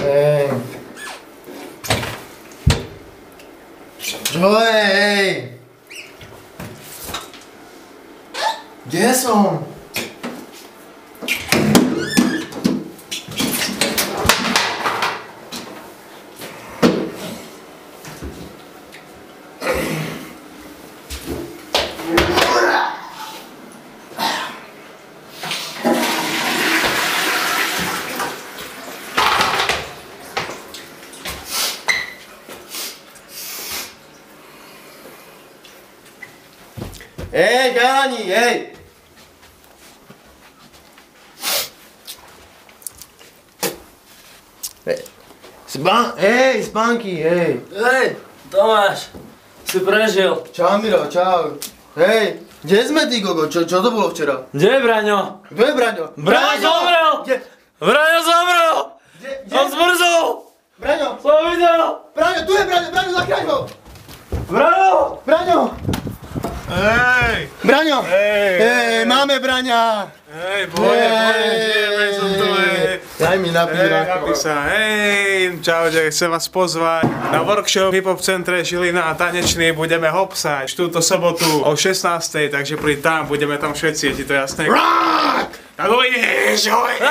Hej. Čo hej? Kde som? Hej, gáni, hej! Hej, spánky, hej! Hej, Tomáš, si prežil. Čau, Miro, čau. Hej, kde sme, ty gogo? Čo to bolo včera? Kde je Braňo? Kto je Braňo? Braňo zomrel! Kde? Braňo zomrel! Kde? On zmrzol! Braňo! Som videl! Braňo, tu je Braňo! Braňo, zachráň ho! Braňo! Braňo! Hej! Braňo! Hej! Máme Braňa! Hej, pohodne, žijeme, som tu, hej! Daj mi napíš, Napí sa, hej, čaute, chcem vás pozvať na workshop v Hip-Hop centre Žilina a tanečný, budeme hopsať túto sobotu o 16:00, takže príď tam, budeme tam všetci, je ti to jasné? Rock! Tak uvidíš, uvidíš!